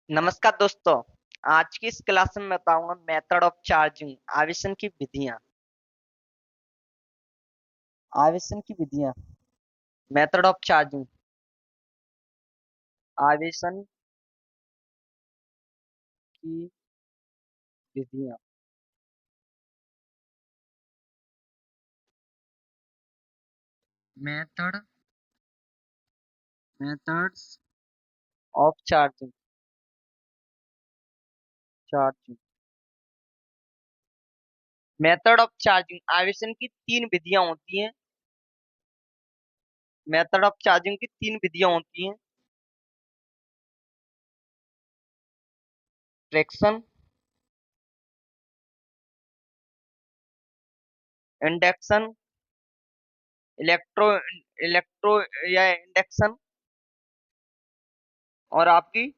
नमस्कार दोस्तों। आज की इस क्लास में बताऊंगा मेथड ऑफ चार्जिंग, आवेशन की विधियां। आवेशन की विधियां, मेथड ऑफ चार्जिंग, आवेशन की विधियां। Method methods of charging. Charging method of charging, आवेशन की तीन विधियां होती हैं। मेथड ऑफ चार्जिंग की तीन विधियां होती हैं। फ्रैक्शन, इंडक्शन, इलेक्ट्रो इलेक्ट्रो या इंडक्शन, और आपकी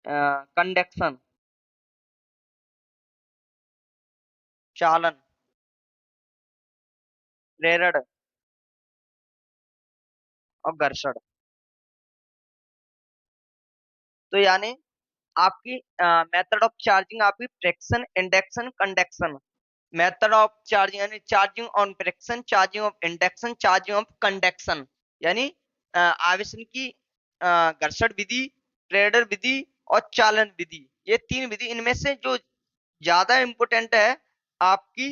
कंडक्शन, चालन, प्रेरण और घर्षण। तो यानी आपकी मेथड ऑफ चार्जिंग, आपकी friction, induction, conduction. Method of charging यानी charging on friction, charging of induction, charging of conduction. यानी आवेशन की घर्षण विधि, प्रेरण विधि और चालन विधि। ये तीन विधि, इनमें से जो ज्यादा इंपोर्टेंट है आपकी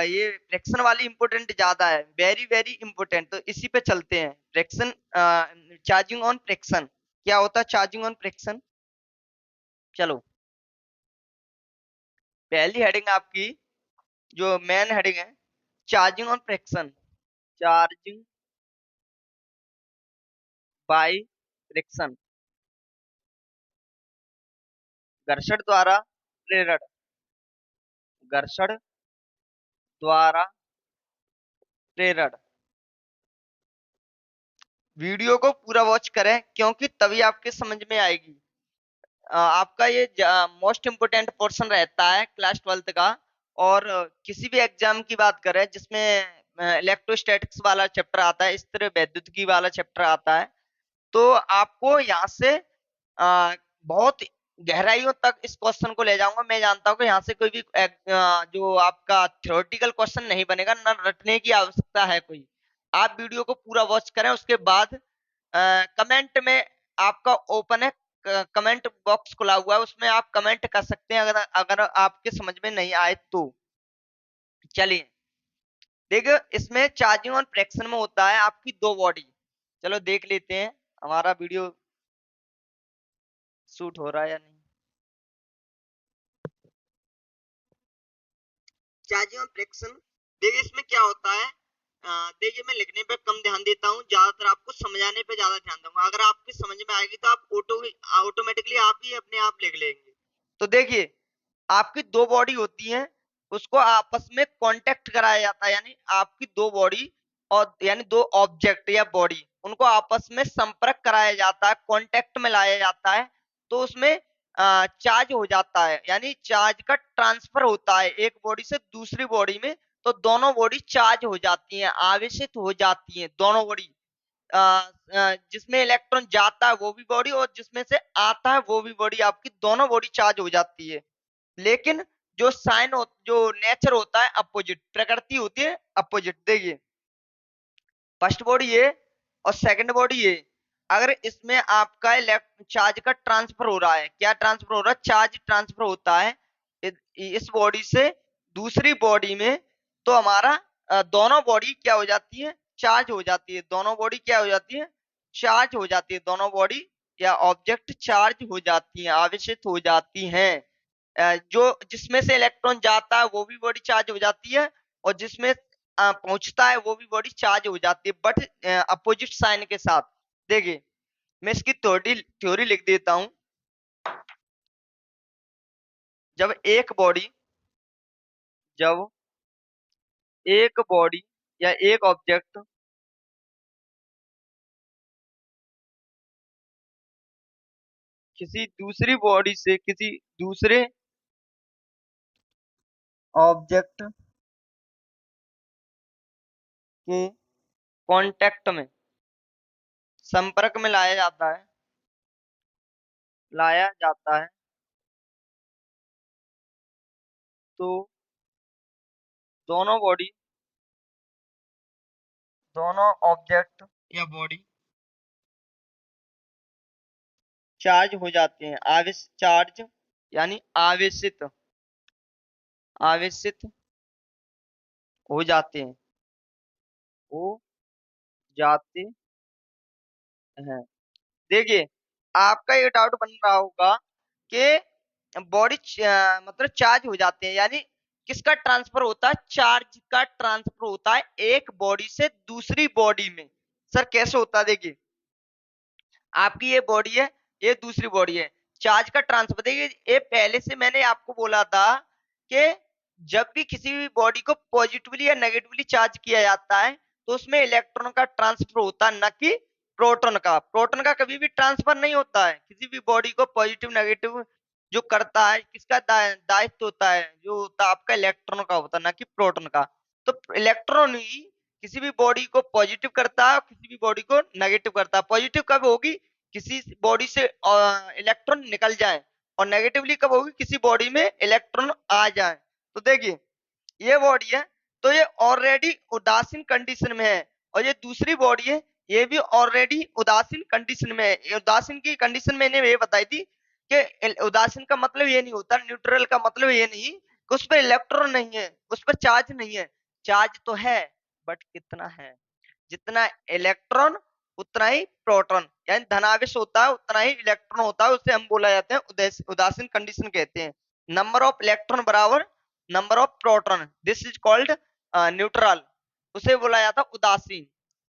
ये फ्रैक्शन वाली इंपोर्टेंट ज्यादा है, वेरी वेरी इंपोर्टेंट। तो इसी पे चलते हैं। Fraction, charging on fraction. क्या होता है चार्जिंग ऑन फ्रैक्शन? चलो, पहली हेडिंग आपकी जो मेन हेडिंग है, charging on friction. Charging by friction, घर्षण द्वारा प्रेरण। घर्षण द्वारा प्रेरण। वीडियो को पूरा वॉच करें क्योंकि तभी आपके समझ में आएगी। आपका ये मोस्ट इम्पोर्टेंट पोर्शन रहता है क्लास 12th का। और किसी भी एग्जाम की बात करें जिसमें इलेक्ट्रोस्टैटिक्स वाला चैप्टर आता है, इस तरह वैद्युतिकी वाला चैप्टर आता है, तो आपको यहाँ से बहुत गहराइयों तक इस क्वेश्चन को ले जाऊंगा। मैं जानता हूँ कि यहाँ से कोई भी जो आपका थ्योरेटिकल क्वेश्चन नहीं बनेगा, न रटने की आवश्यकता है कोई। आप वीडियो को पूरा वॉच करें, उसके बाद कमेंट में आपका ओपन है, कमेंट बॉक्स खुला हुआ है, उसमें आप कमेंट कर सकते हैं अगर अगर आपके समझ में नहीं आए तो। चलिए, देखो, इसमें चार्जिंग और फ्रैक्शन में होता है आपकी दो बॉडी। चलो देख लेते हैं हमारा वीडियो शूट हो रहा है या नहीं। चार्जिंग और फ्रिक्शन, देखिए इसमें क्या होता है। देखिए, मैं लिखने पे कम ध्यान देता हूँ, ज्यादातर आपको समझाने पे ज्यादा ध्यान दूंगा। अगर आपकी समझ में आएगी तो आप ऑटोमेटिकली आप ही अपने आप लिख लेंगे। तो देखिए, आपकी दो बॉडी होती है, उसको आपस में कांटेक्ट कराया जाता है। यानी आपकी दो बॉडी, और यानी दो ऑब्जेक्ट या बॉडी, उनको आपस में संपर्क कराया जाता है, कांटेक्ट में लाया जाता है। तो उसमें चार्ज हो जाता है, यानी चार्ज का ट्रांसफर होता है एक बॉडी से दूसरी बॉडी में। तो दोनों बॉडी चार्ज हो जाती हैं, आवेशित हो जाती हैं दोनों बॉडी। जिसमें इलेक्ट्रॉन जाता है वो भी बॉडी, और जिसमें से आता है वो भी बॉडी, आपकी दोनों बॉडी चार्ज हो जाती है। लेकिन जो जो नेचर होता है अपोजिट, प्रकृति होती है अपोजिट। देखिए, फर्स्ट बॉडी ये और सेकंड बॉडी ये। अगर इसमें आपका चार्ज का ट्रांसफर हो रहा है, क्या ट्रांसफर हो रहा है? चार्ज ट्रांसफर होता है इस बॉडी से दूसरी बॉडी में। तो हमारा दोनों बॉडी क्या हो जाती है? चार्ज हो जाती है। दोनों बॉडी क्या हो जाती है? चार्ज हो जाती है। दोनों बॉडी या ऑब्जेक्ट चार्ज हो जाती हैं, आवेशित हो जाती हैं। जो जिसमें से इलेक्ट्रॉन जाता है वो भी बॉडी चार्ज हो जाती है, और जिसमें पहुंचता है वो भी बॉडी चार्ज हो जाती है, बट अपोजिट साइन के साथ। देखिए, मैं इसकी थ्योरी थ्योरी लिख देता हूं। जब एक बॉडी जब एक बॉडी या एक ऑब्जेक्ट किसी दूसरी बॉडी से किसी दूसरे ऑब्जेक्ट के कांटेक्ट में, संपर्क में लाया जाता है, लाया जाता है तो दोनों बॉडी, दोनों ऑब्जेक्ट या बॉडी चार्ज हो जाते हैं। आवेश चार्ज यानी आवेशित, आवेशित हो जाते हैं, हो जाते हैं। देखिए, आपका ये डाउट बन रहा होगा कि बॉडी मतलब चार्ज हो जाते हैं यानी किसका ट्रांसफर होता है? चार्ज का ट्रांसफर होता है एक बॉडी से दूसरी बॉडी में। सर कैसे होता है? देखिए, आपकी ये बॉडी है, ये दूसरी बॉडी है, चार्ज का ट्रांसफर देखिए, ये पहले से मैंने आपको बोला था कि जब भी किसी भी बॉडी को पॉजिटिवली या नेगेटिवली चार्ज किया जाता है तो उसमें इलेक्ट्रॉन का ट्रांसफर होता है, न कि प्रोटॉन का। प्रोटॉन का कभी भी ट्रांसफर नहीं होता है। किसी भी बॉडी को पॉजिटिव नेगेटिव जो करता है, किसका दायित्व होता है? जो होता है आपका इलेक्ट्रॉन का होता है, ना कि प्रोटॉन का। तो इलेक्ट्रॉन ही किसी भी बॉडी को पॉजिटिव करता है और किसी भी बॉडी को नेगेटिव करता है। पॉजिटिव कब होगी? किसी बॉडी से इलेक्ट्रॉन निकल जाए, और नेगेटिवली कब होगी? किसी बॉडी में इलेक्ट्रॉन आ जाए। तो देखिए, ये बॉडी है तो ये ऑलरेडी उदासीन कंडीशन में है, और ये दूसरी बॉडी है, ये भी ऑलरेडी उदासीन कंडीशन में है। ये उदासीन की कंडीशन मैंने ये बताई थी कि उदासीन का मतलब ये नहीं होता, न्यूट्रल का मतलब ये नहीं कि उस पर इलेक्ट्रॉन नहीं है, उस पर चार्ज नहीं है। चार्ज तो है, बट कितना है? जितना इलेक्ट्रॉन उतना ही प्रोटॉन, यानी धनावेश होता है उतना ही इलेक्ट्रॉन होता है, उसे हम बोला जाते हैं उदासीन कंडीशन कहते हैं। नंबर ऑफ इलेक्ट्रॉन बराबर number of proton, this is called neutral, उसे बोला जाता है उदासीन।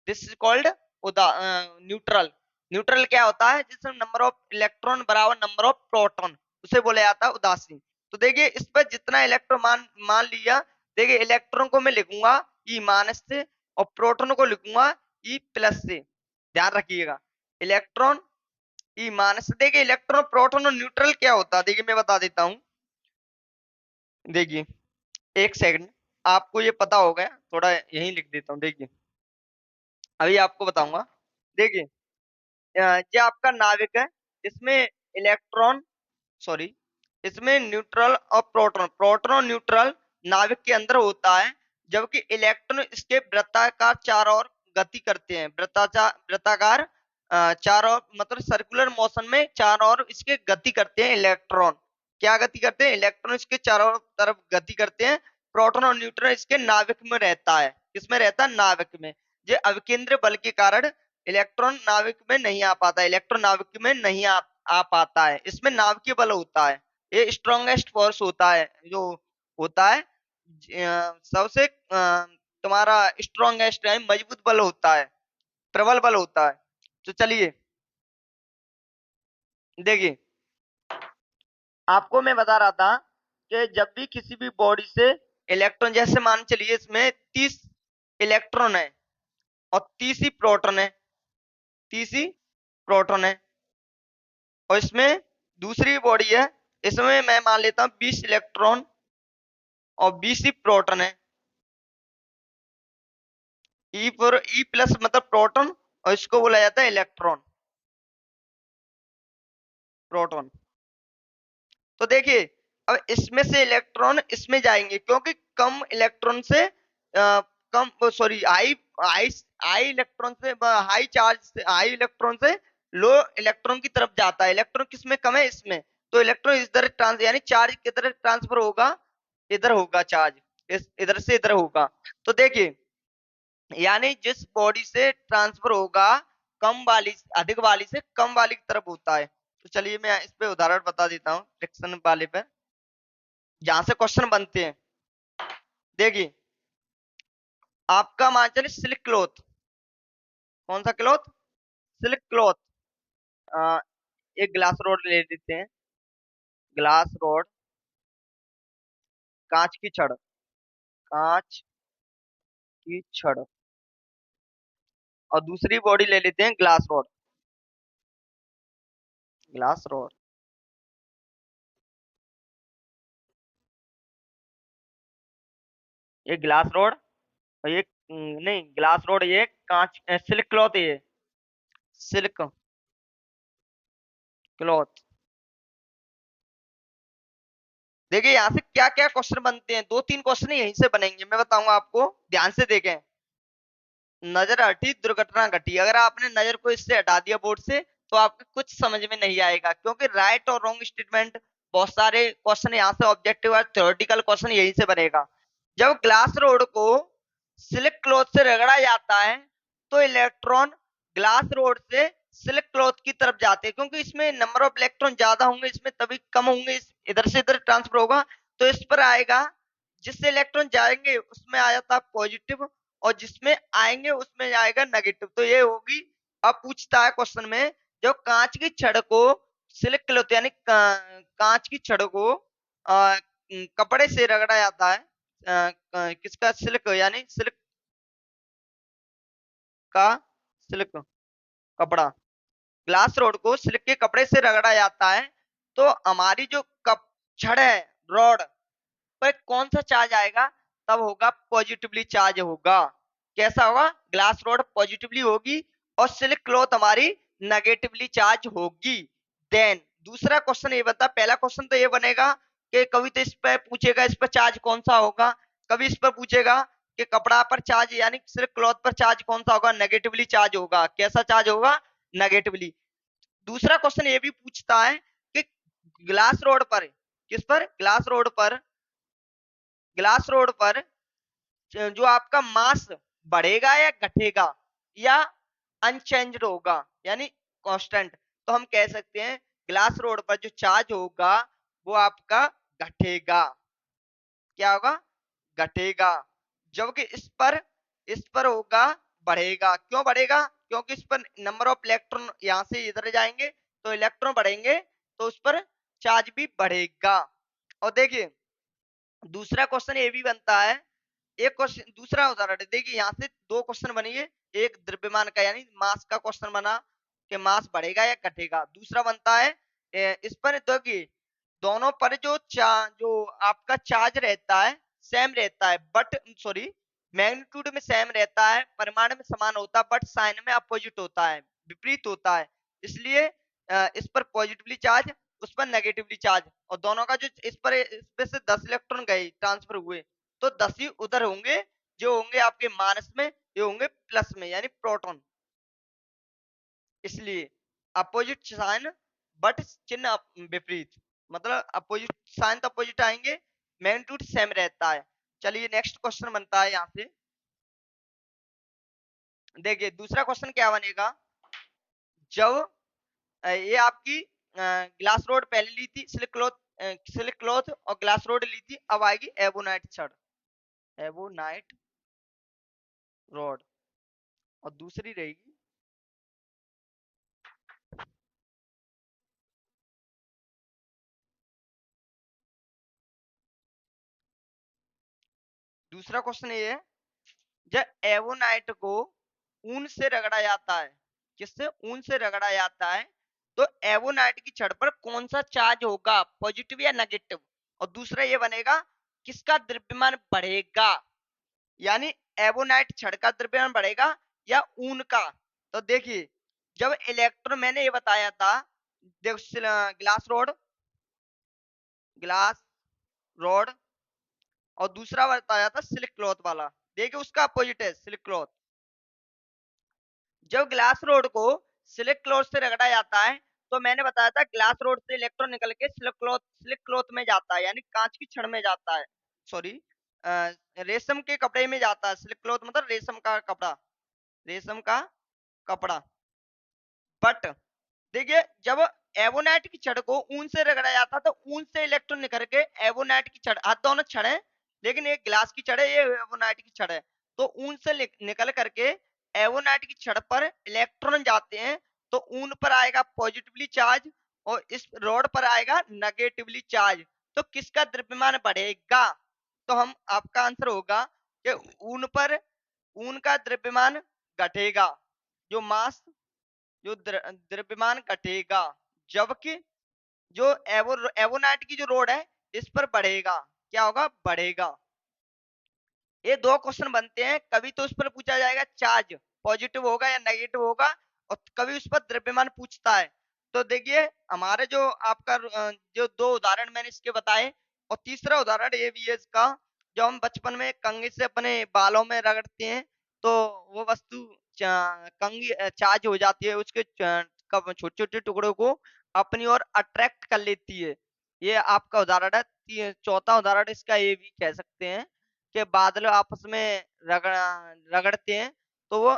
This is called neutral. Neutral क्या होता है? जिसमें नंबर ऑफ इलेक्ट्रॉन बराबर नंबर ऑफ प्रोटॉन, उसे बोला जाता है उदासीन। तो देखिए, इस पर जितना इलेक्ट्रॉन मान मान लिया, देखिए इलेक्ट्रॉन को मैं लिखूंगा ई माइनस से और प्रोटॉन को लिखूंगा ई प्लस से। ध्यान रखिएगा, इलेक्ट्रॉन ई माइनस से। देखिए, इलेक्ट्रॉन प्रोटॉन और न्यूट्रल क्या होता है, देखिए मैं बता देता हूँ। देखिए, एक सेकंड, आपको ये पता होगा, थोड़ा यहीं लिख देता हूँ। देखिए, अभी आपको बताऊंगा। देखिए, ये आपका नाविक है, इसमें इलेक्ट्रॉन, सॉरी, इसमें न्यूट्रल और प्रोटॉन, प्रोटॉन और न्यूट्रल नाविक के अंदर होता है, जबकि इलेक्ट्रॉन इसके वृत्ताकार चारों ओर गति करते हैं। वृत्ताकार चारों ओर मतलब सर्कुलर मोशन में चारों ओर इसके गति करते हैं इलेक्ट्रॉन। क्या गति करते हैं? इलेक्ट्रॉन इसके चारों तरफ गति करते हैं। प्रोटॉन और न्यूट्रॉन इसके नाविक में रहता है। किसमें रहता है? नाविक में। ये अविकेंद्र बल के कारण इलेक्ट्रॉन नाविक में नहीं आ पाता, इलेक्ट्रॉन नाविक में नहीं आ पाता है। इसमें नाभिकीय बल होता है, ये स्ट्रॉन्गेस्ट फोर्स होता है, जो होता है सबसे तुम्हारा स्ट्रॉन्गेस्ट है, मजबूत बल होता है, प्रबल बल होता है। तो चलिए, देखिए, आपको मैं बता रहा था कि जब भी किसी भी बॉडी से इलेक्ट्रॉन, जैसे मान चलिए इसमें 30 इलेक्ट्रॉन है और 30 ही प्रोटॉन है, 30 ही प्रोटॉन है, और इसमें दूसरी बॉडी है, इसमें मैं मान लेता हूँ 20 इलेक्ट्रॉन और 20 ही प्रोटॉन है। ई प्लस मतलब प्रोटॉन, और इसको बोला जाता है इलेक्ट्रॉन, प्रोटॉन। तो देखिए, अब इसमें से इलेक्ट्रॉन इसमें जाएंगे, क्योंकि कम इलेक्ट्रॉन से कम, sorry, high high high electron से, हाई चार्ज से, हाई इलेक्ट्रॉन से लो इलेक्ट्रॉन की तरफ जाता है। इलेक्ट्रॉन किसमें कम है? इसमें। तो इलेक्ट्रॉन इधर ट्रांस यानी चार्ज किधर ट्रांसफर होगा? इधर होगा चार्ज, इस इधर से इधर होगा। तो देखिए, यानी जिस बॉडी से ट्रांसफर होगा कम वाली, अधिक वाली से कम वाली की तरफ होता है। तो चलिए मैं इस पे उदाहरण बता देता हूँ, फ्रिक्शन वाले पे, जहां से क्वेश्चन बनते हैं। देखिए, आपका मान चलिए सिल्क क्लॉथ, कौन सा क्लॉथ? Silk cloth. एक ग्लास रोड ले लेते हैं, ग्लास रोड, कांच की छड़, कांच की छड़, और दूसरी बॉडी ले लेते हैं ग्लास रोड, ग्लास रोड। ये ग्लास रोड, और ये नहीं, ग्लास रोड, ये कांच, सिल्क क्लॉथ, ये सिल्क क्लॉथ। देखिए यहाँ से क्या क्या क्वेश्चन बनते हैं, 2-3 क्वेश्चन यहीं से बनेंगे, मैं बताऊंगा आपको, ध्यान से देखें। नजर हटी दुर्घटना घटी, अगर आपने नजर को इससे हटा दिया बोर्ड से तो आपको कुछ समझ में नहीं आएगा, क्योंकि राइट और रॉन्ग स्टेटमेंट बहुत सारे क्वेश्चन यहाँ से ऑब्जेक्टिव और थ्योरेटिकल क्वेश्चन यहीं से बनेगा। जब ग्लास रोड को सिल्क क्लॉथ से रगड़ा जाता है तो इलेक्ट्रॉन ग्लास रोड से सिल्क क्लॉथ की तरफ जाते हैं, क्योंकि इसमें नंबर ऑफ इलेक्ट्रॉन ज्यादा होंगे, इसमें तभी कम होंगे, इधर से इधर ट्रांसफर होगा, तो इस पर आएगा, जिससे इलेक्ट्रॉन जाएंगे उसमें आ जाता है पॉजिटिव, और जिसमें आएंगे उसमें आएगा नेगेटिव, तो ये होगी। अब पूछता है क्वेश्चन में, जो कांच की छड़ को सिल्क क्लॉथ यानी कांच की छड़ को कपड़े से रगड़ा जाता है, किसका, सिल्क यानी सिल्क का, सिल्क कपड़ा, ग्लास रोड को सिल्क के कपड़े से रगड़ा जाता है, तो हमारी जो कप छड़ है, रॉड पर कौन सा चार्ज आएगा, तब होगा पॉजिटिवली चार्ज होगा। कैसा होगा, ग्लास रॉड पॉजिटिवली होगी और सिल्क क्लॉथ हमारी नेगेटिवली चार्ज होगी। देन दूसरा क्वेश्चन ये बता, पहला क्वेश्चन तो ये बनेगा कि कभी तो इस पर पूछेगा इस पर चार्ज कौन सा होगा, कभी इस पर पूछेगा कि कपड़ा पर चार्ज यानी सिल्क क्लॉथ पर चार्ज कौन सा होगा, नेगेटिवली चार्ज होगा। कैसा चार्ज होगा, नेगेटिवली। दूसरा क्वेश्चन ये भी पूछता है कि ग्लास रोड पर, किस पर, ग्लास रोड पर जो आपका मास बढ़ेगा या घटेगा या अनचेंज्ड होगा यानी कांस्टेंट, तो हम कह सकते हैं ग्लास रोड पर जो चार्ज होगा वो आपका घटेगा। क्या होगा, घटेगा। जबकि इस पर होगा बढ़ेगा। क्यों बढ़ेगा, क्योंकि इस पर नंबर ऑफ इलेक्ट्रॉन यहां से इधर जाएंगे तो इलेक्ट्रॉन बढ़ेंगे, तो उस पर चार्ज भी बढ़ेगा। और देखिए दूसरा क्वेश्चन ये भी बनता है, एक क्वेश्चन दूसरा उदाहरण देखिए, यहाँ से दो क्वेश्चन बनिए, एक द्रव्यमान का यानी मास का क्वेश्चन बना कि मास बढ़ेगा या घटेगा। दूसरा बनता है इस पर देखिए दोनों पर जो आपका चार्ज रहता है सेम रहता है, बट सॉरी मैग्नीट्यूड में सेम रहता है, परिमाण में समान होता है, बट साइन में अपोजिट होता है, विपरीत होता है। इसलिए इस पर पॉजिटिवली चार्ज, उस पर नेगेटिवली चार्ज, और दोनों का जो इस पे से 10 इलेक्ट्रॉन गए ट्रांसफर हुए, तो 10 ही उधर होंगे जो होंगे आपके माइनस में, ये होंगे प्लस में यानी प्रोटॉन। इसलिए अपोजिट साइन बट चिन्ह विपरीत, मतलब अपोजिट साइन तो अपोजिट आएंगे, मैग्नीट्यूड सेम रहता है। चलिए नेक्स्ट क्वेश्चन बनता है यहाँ से, देखिए दूसरा क्वेश्चन क्या बनेगा, जब ये आपकी ग्लास रोड पहले ली थी, सिल्क क्लॉथ और ग्लास रोड ली थी, अब आएगी एबोनाइट छड़, एबोनाइट रोड, और दूसरी रहेगी, दूसरा क्वेश्चन ये है, जब एवोनाइट को ऊन से रगड़ा जाता है, किससे, ऊन से रगड़ा जाता है, तो एवोनाइट की छड़ पर कौन सा चार्ज होगा, पॉजिटिव या नेगेटिव। और दूसरा ये बनेगा किसका द्रव्यमान बढ़ेगा, यानी एवोनाइट छड़ का द्रव्यमान बढ़ेगा या ऊन का। तो देखिए जब इलेक्ट्रॉन, मैंने ये बताया था, ग्लास रोड और दूसरा बताया था सिल्क क्लॉथ वाला, देखिए उसका अपोजिट है सिल्क क्लॉथ। जब ग्लास रोड को सिल्क क्लॉथ से रगड़ा जाता है, तो मैंने बताया था ग्लास रोड से इलेक्ट्रॉन निकल के सिल्क क्लॉथ में जाता है यानी कांच की छड़ में जाता है, सॉरी रेशम के कपड़े में जाता है, सिल्क क्लॉथ मतलब रेशम का कपड़ा, रेशम का कपड़ा। बट देखिए जब एवोनाइट की छड़ को ऊन से रगड़ा जाता तो ऊन से इलेक्ट्रॉन निकल के एवोनाइट की छड़, हाथ दोनों छड़ है लेकिन एक ग्लास की छड़ है, ये एवोनाइट की छड़ है, तो ऊन से निकल करके एवोनाइट की छड़ पर इलेक्ट्रॉन जाते हैं, तो ऊन पर आएगा पॉजिटिवली चार्ज और इस रॉड पर आएगा नेगेटिवली चार्ज। तो किसका द्रव्यमान बढ़ेगा, तो हम आपका आंसर होगा कि ऊन का द्रव्यमान घटेगा, जो मास जो द्रव्यमान घटेगा, जबकि जो एवोनाइट की जो रोड है इस पर बढ़ेगा। क्या होगा, बढ़ेगा। ये दो क्वेश्चन बनते हैं, कभी तो उस पर पूछा जाएगा चार्ज पॉजिटिव होगा या नेगेटिव होगा, और कभी उस पर द्रव्यमान पूछता है। तो देखिए हमारे जो आपका जो दो उदाहरण मैंने इसके बताए, और तीसरा उदाहरण ये भी है इसका, जब हम बचपन में कंघी से अपने बालों में रगड़ते हैं तो वो वस्तु कंघी चार्ज हो जाती है, उसके कब छोटे-छोटे टुकड़ों को अपनी ओर अट्रैक्ट कर लेती है। ये आपका उदाहरण है। चौथा उदाहरण इसका ये भी कह सकते हैं कि बादल आपस में रगड़ते हैं तो वो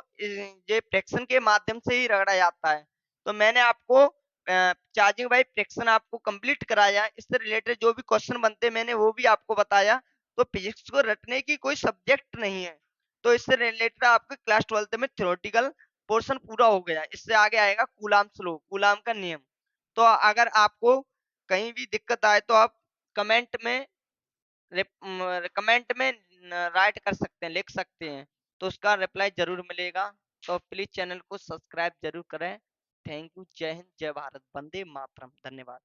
ये फ्रिक्शन के माध्यम से ही रगड़ा जाता है। तो मैंने आपको चार्जिंग बाय फ्रिक्शन आपको कंप्लीट कराया। इससे रिलेटेड जो भी क्वेश्चन बनते हैं मैंने वो भी आपको बताया। तो फिजिक्स को रटने की कोई सब्जेक्ट नहीं है। तो इससे रिलेटेड आपके क्लास 12th में थ्योरेटिकल पोर्शन पूरा हो गया। इससे आगे आएगा कूलाम्स लॉ, कूलाम का नियम। तो अगर आपको कहीं भी दिक्कत आए तो आप कमेंट में कमेंट में राइट कर सकते हैं, लिख सकते हैं, तो उसका रिप्लाई जरूर मिलेगा। तो प्लीज चैनल को सब्सक्राइब जरूर करें। Thank you. जय हिंद, जय भारत, वंदे मातरम। धन्यवाद।